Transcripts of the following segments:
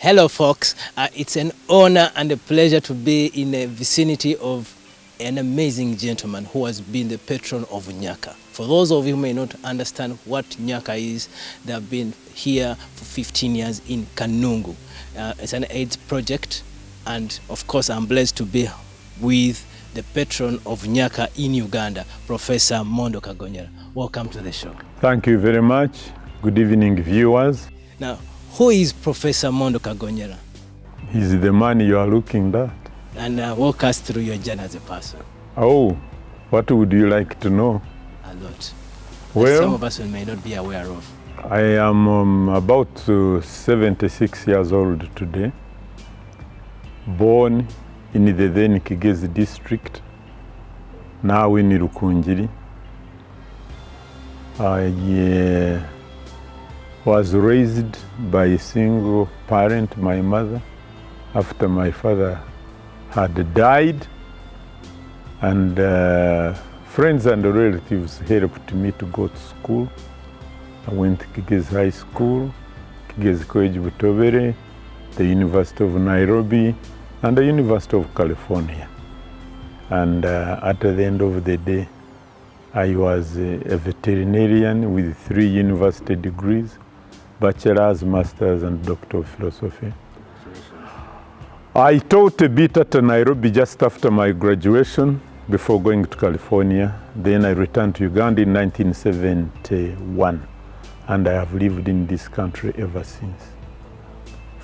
Hello folks, it's an honor and a pleasure to be in the vicinity of an amazing gentleman who has been the patron of Nyaka. For those of you who may not understand what Nyaka is, they have been here for 15 years in Kanungu. It's an AIDS project, and of course I'm blessed to be with the patron of Nyaka in Uganda, Professor Mondo Kagonyera. Welcome to the show. Thank you very much. Good evening, viewers. Now, who is Professor Mondo Kagonyera? He's the man you are looking at. And walk us through your journey as a person. Oh, what would you like to know? A lot. Well, some of us may not be aware of. I am about 76 years old today. Born in the then Kigezi district, now in Rukunjiri. I was raised by a single parent, my mother, after my father had died, and friends and relatives helped me to go to school. I went to Kigezi High School, Kigezi College Butobere, the University of Nairobi, and the University of California. And at the end of the day, I was a veterinarian with 3 university degrees, bachelor's, master's, and doctor of philosophy. I taught a bit at Nairobi just after my graduation before going to California. Then I returned to Uganda in 1971, and I have lived in this country ever since,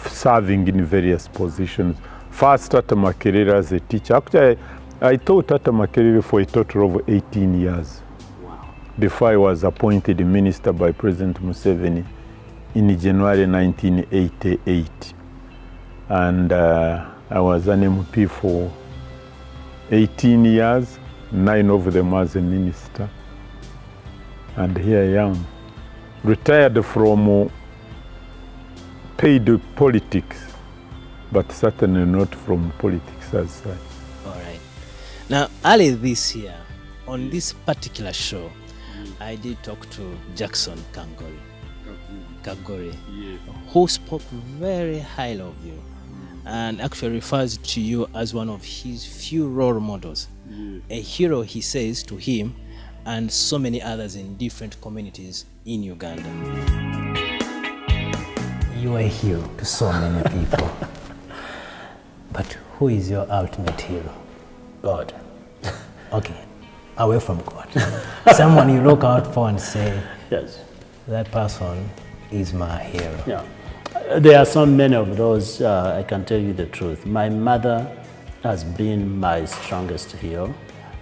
serving in various positions. First at Makerere as a teacher. Actually, I taught at Makerere for a total of 18 years. Wow. Before I was appointed minister by President Museveni in January 1988. And I was an MP for 18 years, 9 of them as a minister. And here I am, retired from paid politics, but certainly not from politics as such. All right. Now, early this year, on this particular show, I did talk to Jackson Kaguri, yes, who spoke very highly of you, and actually refers to you as one of his few role models, yes, a hero, he says, to him and so many others in different communities in Uganda. You are a hero to so many people. But who is your ultimate hero? God. Okay, away from God. Someone you look out for and say, yes, that person is my hero. Yeah. There are so many of those, I can tell you the truth. My mother has been my strongest hero.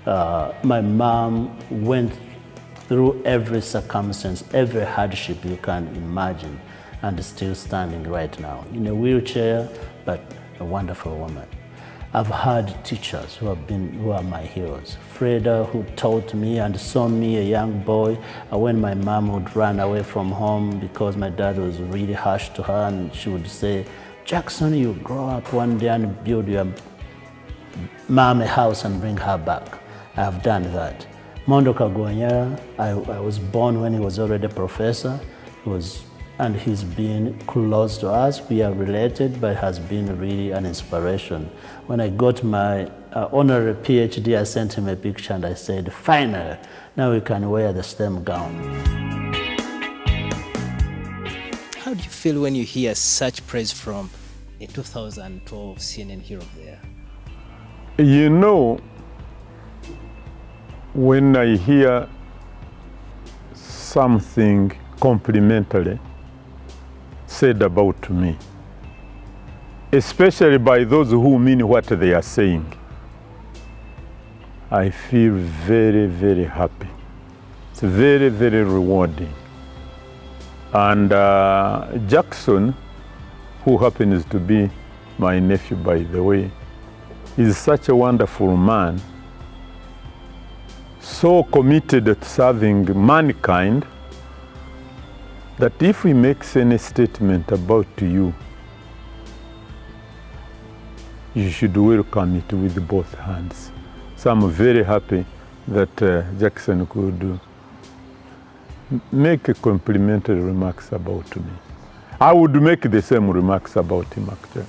My mom went through every circumstance, every hardship you can imagine, and is still standing right now in a wheelchair, but a wonderful woman. I've had teachers who are my heroes. Freda, who taught me and saw me a young boy, when my mom would run away from home because my dad was really harsh to her, and she would say, Jackson, you grow up one day and build your mom a house and bring her back. I have done that. Mondo Kagonyera, I was born when he was already a professor. And he's been close to us. We are related, but has been really an inspiration. When I got my honorary PhD, I sent him a picture and I said, finally, now we can wear the same gown. How do you feel when you hear such praise from a 2012 CNN hero there? You know, when I hear something complimentary said about me, especially by those who mean what they are saying, I feel very, very happy. It's very, very rewarding. And Jackson, who happens to be my nephew, by the way, is such a wonderful man, so committed to serving mankind, that if he makes any statement about you, you should welcome it with both hands. So I'm very happy that Jackson could make complimentary remarks about me. I would make the same remarks about him, actually.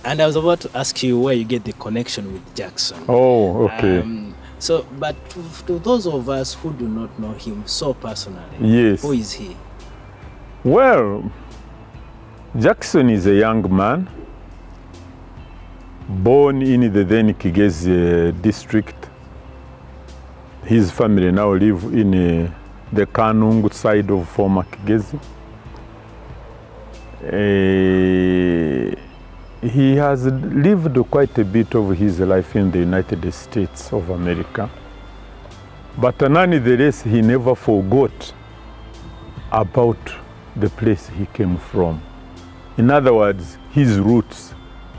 And I was about to ask you where you get the connection with Jackson. Oh, okay. But to those of us who do not know him so personally, yes. Who is he? Well, Jackson is a young man born in the then Kigezi district. His family now live in the Kanungu side of former Kigezi. He has lived quite a bit of his life in the United States of America. But nonetheless, he never forgot about the place he came from. In other words, his roots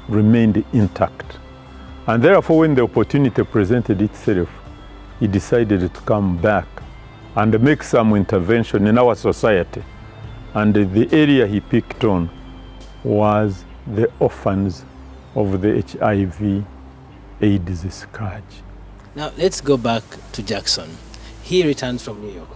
remained intact. And therefore, when the opportunity presented itself, he decided to come back and make some intervention in our society. And the area he picked on was the orphans of the HIV AIDS scourge. Now, let's go back to Jackson. He returns from New York.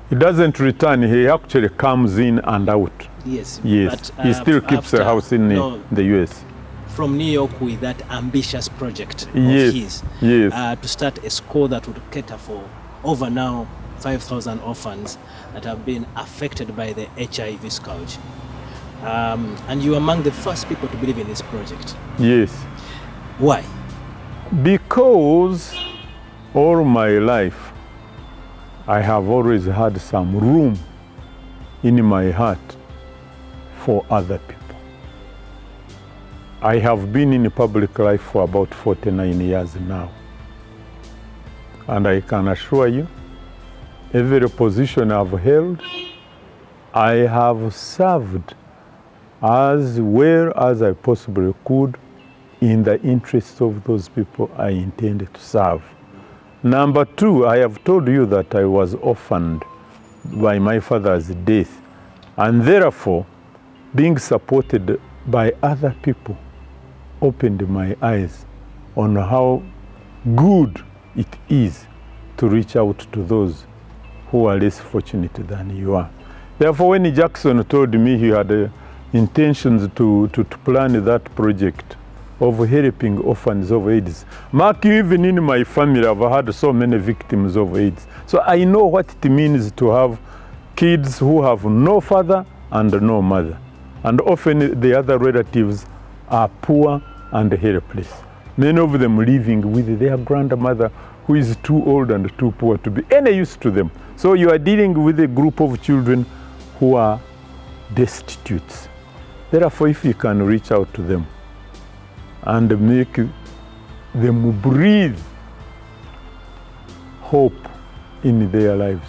He doesn't return, he actually comes in and out. Yes. Yes, but, he still keeps a house in the US. From New York with that ambitious project of yes. his, to start a school that would cater for over now 5,000 orphans that have been affected by the HIV scourge. And you are among the first people to believe in this project. Yes. Why? Because all my life, I have always had some room in my heart for other people. I have been in public life for about 49 years now. And I can assure you, every position I've held, I have served as well as I possibly could in the interests of those people I intended to serve. Number two, I have told you that I was orphaned by my father's death, and therefore, being supported by other people opened my eyes on how good it is to reach out to those who are less fortunate than you are. Therefore, when Jackson told me he had intentions to plan that project of helping orphans of AIDS. Mark, even in my family, I've had so many victims of AIDS. So I know what it means to have kids who have no father and no mother. And often the other relatives are poor and helpless. Many of them living with their grandmother who is too old and too poor to be any use to them. So you are dealing with a group of children who are destitute. Therefore, if you can reach out to them and make them breathe hope in their lives,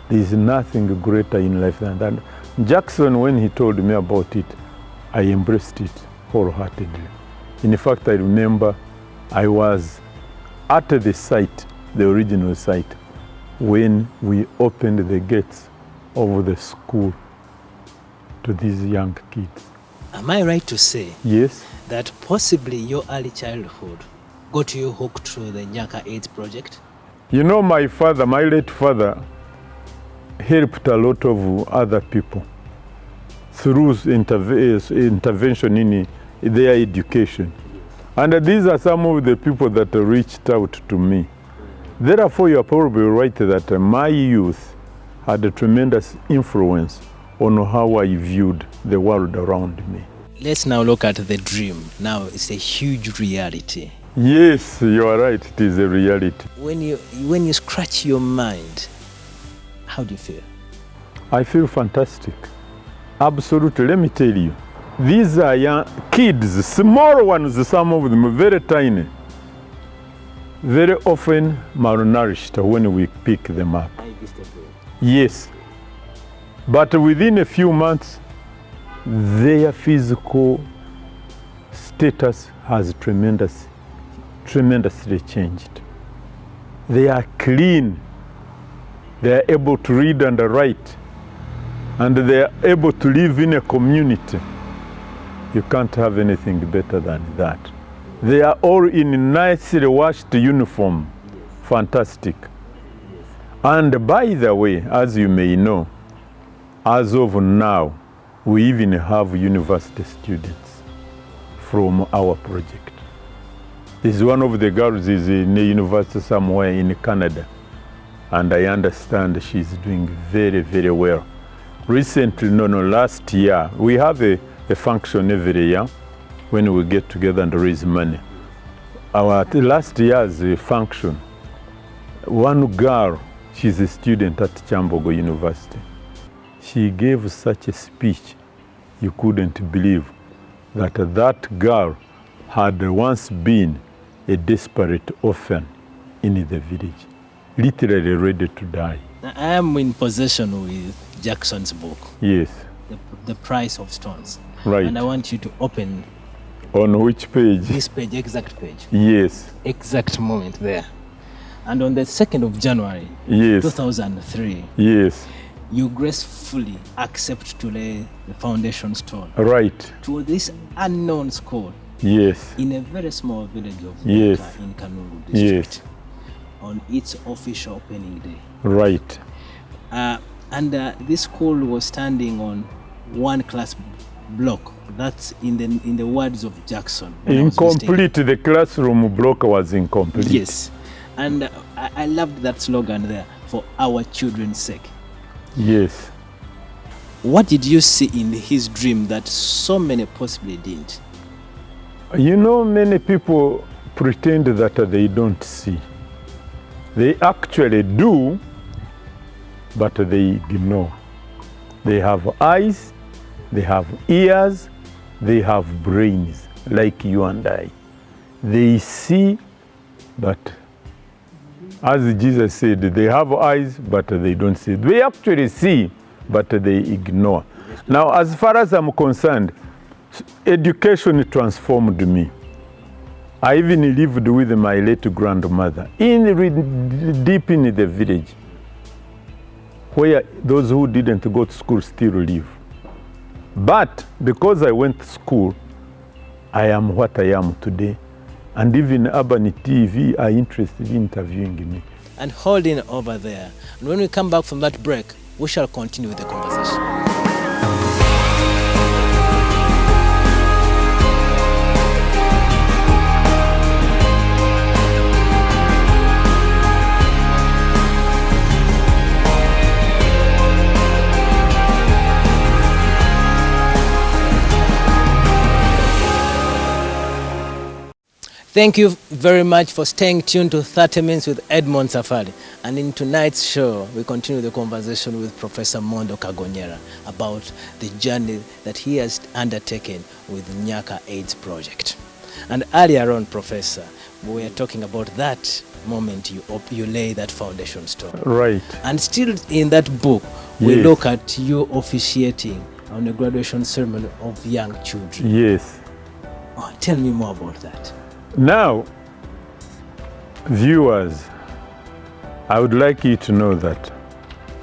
there is nothing greater in life than that. Jackson, when he told me about it, I embraced it wholeheartedly. In fact, I remember I was at the site, the original site, when we opened the gates of the school to these young kids. Am I right to say yes, that possibly your early childhood got you hooked to the Nyaka AIDS project? You know, my father, my late father, helped a lot of other people through intervention in their education. And these are some of the people that reached out to me. Therefore, you are probably right that my youth had a tremendous influence on how I viewed the world around me. Let's now look at the dream. Now it's a huge reality. Yes, you are right, it is a reality. When you scratch your mind, how do you feel? I feel fantastic. Absolutely, let me tell you. These are young kids, small ones, some of them very tiny, very often malnourished when we pick them up. Yes. But within a few months, their physical status has tremendously changed. They are clean. They are able to read and write. And they are able to live in a community. You can't have anything better than that. They are all in nicely washed uniform. Fantastic. And by the way, as you may know, as of now, We even have university students from our project. This is one of the girls is in a university somewhere in Canada, and I understand she's doing very, very well. Recently, last year, we have a function every year when we get together and raise money. Our last year's function, one girl, she's a student at Chambogo University. She gave such a speech, you couldn't believe that that girl had once been a desperate orphan in the village, literally ready to die. I am in possession with Jackson's book. Yes. The Price of Stones. Right. And I want you to open. On which page? This page, exact page. Yes. Exact moment there. And on the 2nd of January, yes, 2003, yes, you gracefully accept to lay the foundation stone. Right. To this unknown school. Yes. In a very small village of yes, Nyaka in Kanuru district. Yes. On its official opening day. Right. This school was standing on one class block. That's in the words of Jackson. Incomplete. The classroom block was incomplete. Yes. And I loved that slogan there, for our children's sake. Yes. What did you see in his dream that so many possibly didn't? Many people pretend that they don't see. They actually do, but they ignore. They have eyes, they have ears, they have brains, like you and I. They see, but as Jesus said, they have eyes, but they don't see. They actually see, but they ignore. Now, as far as I'm concerned, education transformed me. I even lived with my late grandmother deep in the village, where those who didn't go to school still live. But because I went to school, I am what I am today. And even Urban TV are interested in interviewing me. And holding over there. And when we come back from that break, we shall continue with the conversation. Thank you very much for staying tuned to 30 Minutes with Edmond Safali. And in tonight's show, we continue the conversation with Professor Mondo Kagonyera about the journey that he has undertaken with Nyaka AIDS Project. And earlier on, Professor, we were talking about that moment you lay that foundation stone. Right. And still in that book, we look at you officiating on the graduation ceremony of young children. Yes. Oh, tell me more about that. Now, viewers, I would like you to know that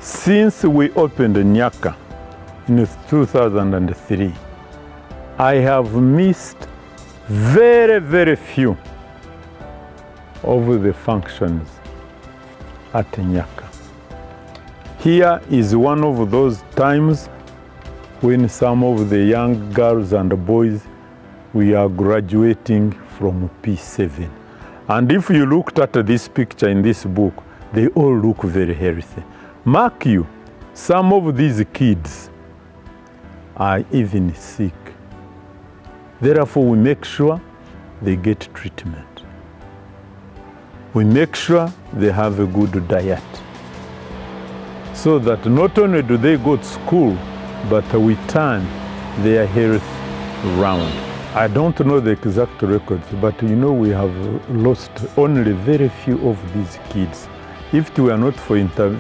since we opened Nyaka in 2003, I have missed very, very few of the functions at Nyaka. Here is one of those times when some of the young girls and boys, we are graduating from P7. And if you looked at this picture in this book, they all look very healthy. Mark you, some of these kids are even sick. Therefore, we make sure they get treatment. We make sure they have a good diet, so that not only do they go to school, but we turn their health around. I don't know the exact records, but we have lost only very few of these kids. If it were not for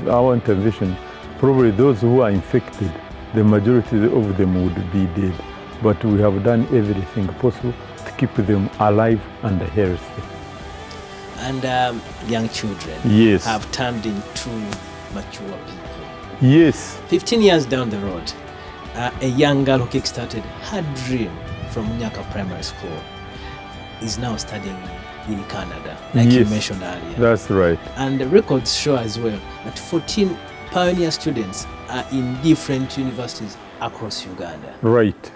our intervention, probably those who are infected, the majority of them would be dead. But we have done everything possible to keep them alive and healthy. And young children have turned into mature people. Yes. 15 years down the road, a young girl who kickstarted her dream from Nyaka Primary School is now studying in Canada, like you mentioned earlier. That's right. And the records show as well that 14 pioneer students are in different universities across Uganda. Right.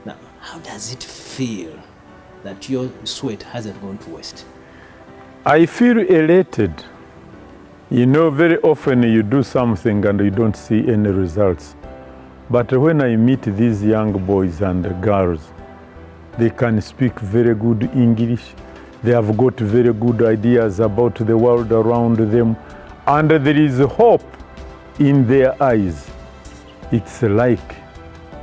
Now, how does it feel that your sweat hasn't gone to waste? I feel elated. You know, very often you do something and you don't see any results. But when I meet these young boys and girls, they can speak very good English. They have got very good ideas about the world around them. And there is hope in their eyes. It's like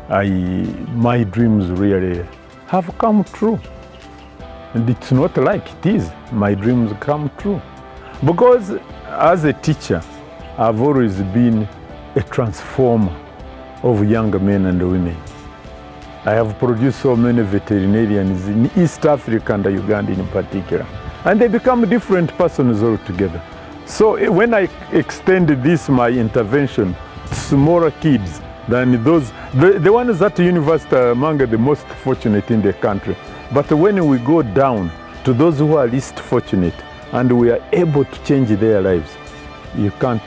my dreams really have come true. And it's not like it is. My dreams come true. Because as a teacher, I've always been a transformer of young men and women. I have produced so many veterinarians in East Africa and Uganda in particular. And they become different persons altogether. So when I extend this, my intervention, to smaller kids than those, the ones at the university are among the most fortunate in the country. But when we go down to those who are least fortunate and we are able to change their lives, you can't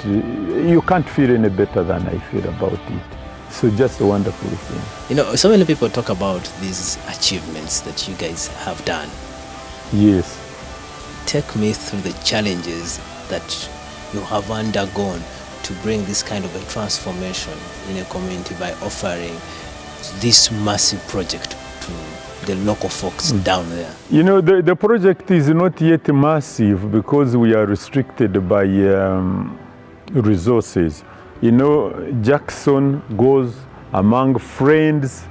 feel any better than I feel about it. So just a wonderful thing. You know, so many people talk about these achievements that you guys have done. Yes. Take me through the challenges that you have undergone to bring this kind of a transformation in a community by offering this massive project to the local folks down there. You know, the project is not yet massive because we are restricted by resources. You know, Jackson goes among friends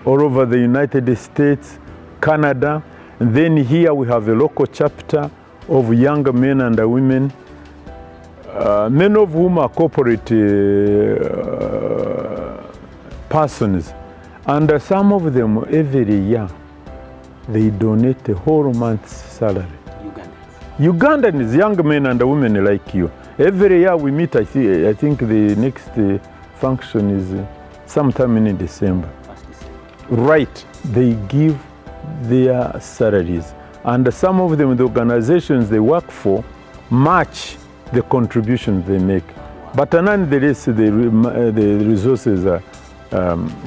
all over the United States, Canada, and then here we have a local chapter of young men and women, many of whom are corporate persons. And some of them, every year, they donate a whole month's salary. Ugandans, young men and women like you. Every year we meet, I think the next function is sometime in December. Right, they give their salaries. And some of them, the organizations they work for, match the contributions they make. But nonetheless, the resources are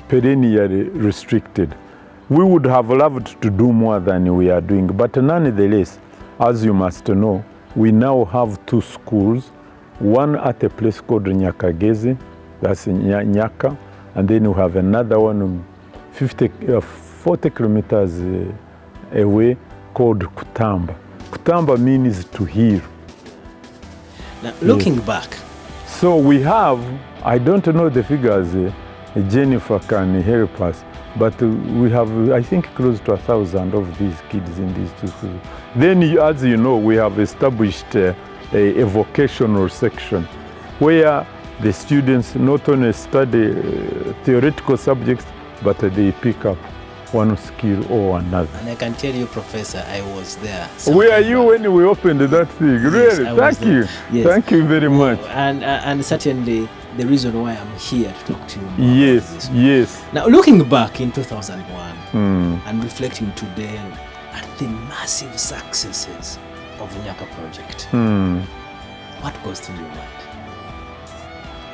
perennially restricted. We would have loved to do more than we are doing, but nonetheless, as you must know, we now have 2 schools, one at a place called Nyaka AIDS, that's in Nyaka, and then we have another one 40 kilometers away called Kutamba. Kutamba means to heal. Now, looking back. So we have, I don't know the figures, Jennifer can help us, but we have, I think, close to 1,000 of these kids in these 2 schools. Then, as you know, we have established a vocational section where the students not only study theoretical subjects, but they pick up one skill or another. And I can tell you, Professor, I was there. Where are you when we opened that thing? Yes, really? Thank you. Yes. Thank you very much. And certainly the reason why I'm here to talk to you more yes, about this. Yes. Now, looking back in 2001 and reflecting today at the massive successes of the Nyaka project, what goes through your mind?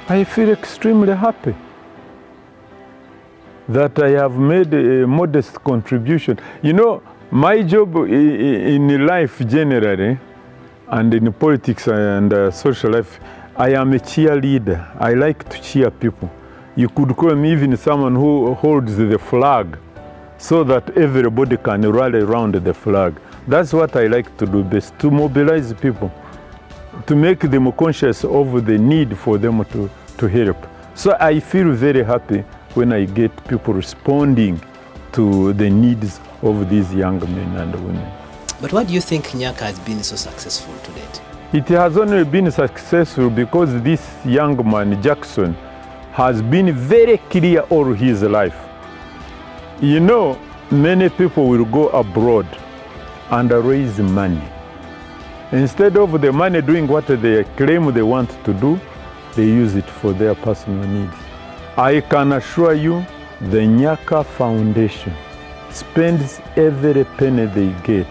I feel extremely happy that I have made a modest contribution. You know, my job in life generally, and in politics and social life, I am a cheerleader. I like to cheer people. You could call me even someone who holds the flag so that everybody can rally around the flag. That's what I like to do best, to mobilize people, to make them conscious of the need for them to help. So I feel very happy when I get people responding to the needs of these young men and women. But why do you think Nyaka has been so successful to date? It has only been successful because this young man, Jackson, has been very clear all his life. You know, many people will go abroad and raise money. Instead of the money doing what they claim they want to do, they use it for their personal needs. I can assure you, the Nyaka Foundation spends every penny they get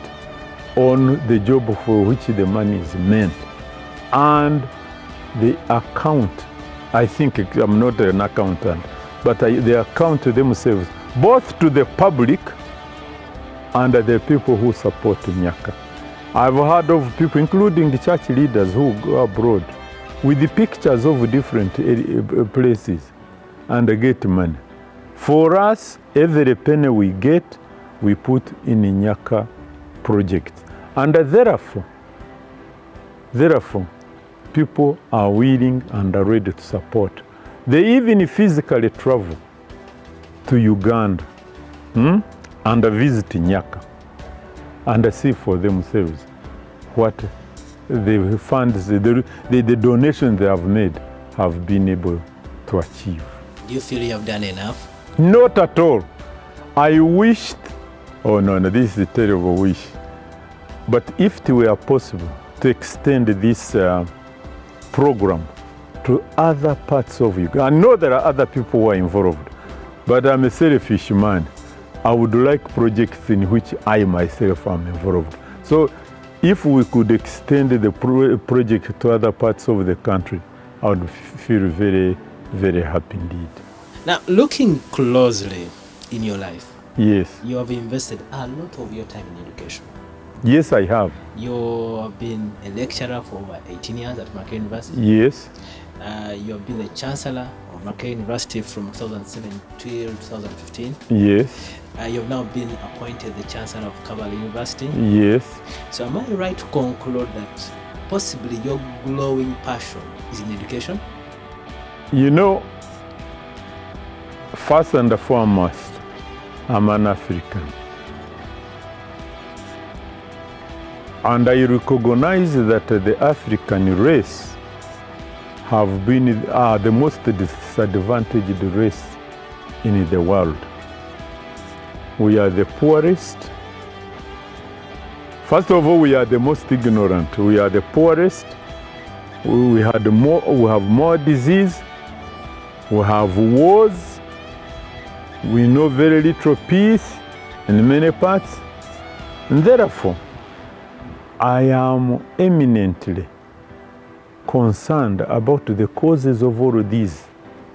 on the job for which the money is meant. And the account, I think, I'm not an accountant, but they account to themselves, both to the public and the people who support Nyaka. I've heard of people, including church leaders, who go abroad with the pictures of different places and get money. For us, every penny we get, we put in a Nyaka project. And therefore, people are willing and are ready to support. They even physically travel to Uganda and visit Nyaka and see for themselves what the funds, the donations they have made have been able to achieve. Do you feel you have done enough? Not at all. I wished, oh no, this is a terrible wish, but if it were possible to extend this program to other parts of Uganda. I know there are other people who are involved, but I'm a selfish man. I would like projects in which I myself am involved. So if we could extend the project to other parts of the country, I would feel very, very happy indeed. Now, looking closely in your life, yes, you have invested a lot of your time in education. Yes, I have. You have been a lecturer for over 18 years at Makerere University. Yes. You have been the Chancellor of Makerere University from 2007 till 2015. Yes. You have now been appointed the Chancellor of Kavala University. Yes. So am I right to conclude that possibly your glowing passion is in education? You know, first and foremost, I'm an African. And I recognize that the African race have been the most disadvantaged race in the world. We are the poorest. First of all, we are the most ignorant. We are the poorest. We have more disease. We have wars. We know very little peace in many parts. And therefore, I am eminently concerned about the causes of all these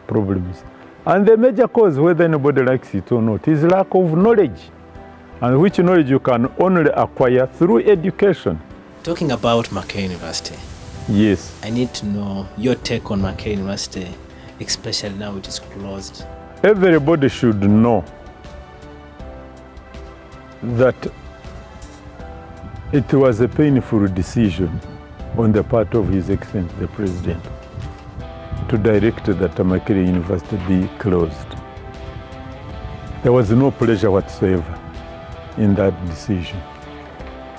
problems. And the major cause, whether anybody likes it or not, is lack of knowledge, and which knowledge you can only acquire through education. Talking about Makerere University. Yes. I need to know your take on Makerere University, especially now it is closed. Everybody should know that it was a painful decision on the part of His Excellency the President to direct that Makerere University be closed. There was no pleasure whatsoever in that decision.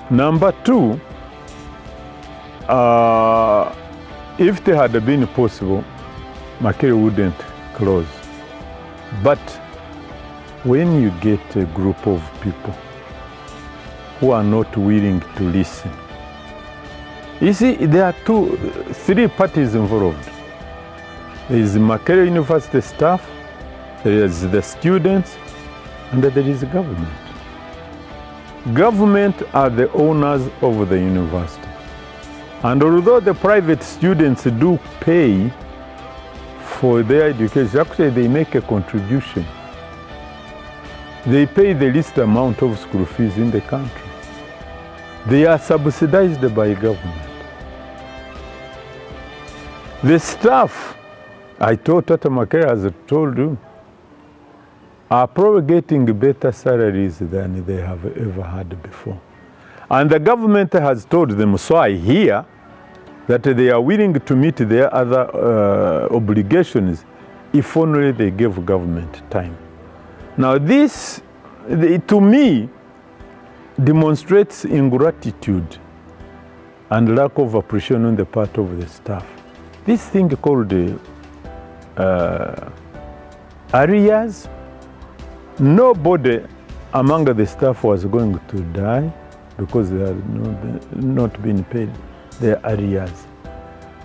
Number two, if it had been possible, Makerere wouldn't close. But when you get a group of people who are not willing to listen, you see, there are three parties involved. There is Makerere University staff, there is the students, and there is the government. Government are the owners of the university. And although the private students do pay for their education, actually they make a contribution. They pay the least amount of school fees in the country. They are subsidized by government. The staff, I thought that Makerere has told you, are probably getting better salaries than they have ever had before. And the government has told them, so I hear, that they are willing to meet their other obligations if only they give government time. Now this, to me, demonstrates ingratitude and lack of appreciation on the part of the staff. This thing called arrears, nobody among the staff was going to die because they had not been paid their arrears.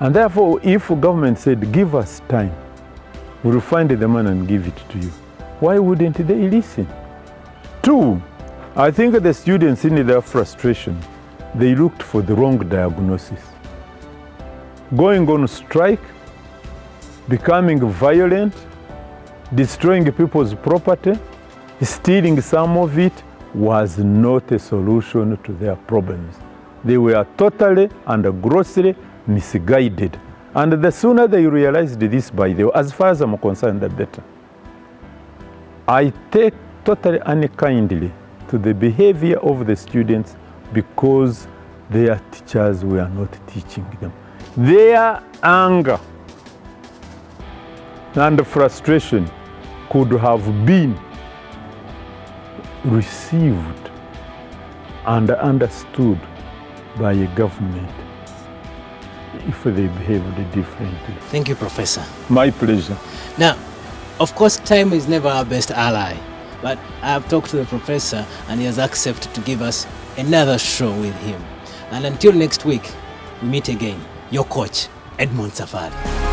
And therefore, if government said, give us time, we'll find the money and give it to you, why wouldn't they listen? Two, I think the students in their frustration, they looked for the wrong diagnosis. Going on strike, becoming violent, destroying people's property, stealing some of it, was not a solution to their problems. They were totally and grossly misguided. And the sooner they realized this, by the way, as far as I'm concerned, the better. I take totally unkindly to the behavior of the students because their teachers were not teaching them. Their anger and frustration could have been received and understood by a government if they behaved differently. Thank you, Professor. My pleasure. Now, of course, time is never our best ally, but I have talked to the professor and he has accepted to give us another show with him. And until next week, we meet again. Your coach, Edmond Safali.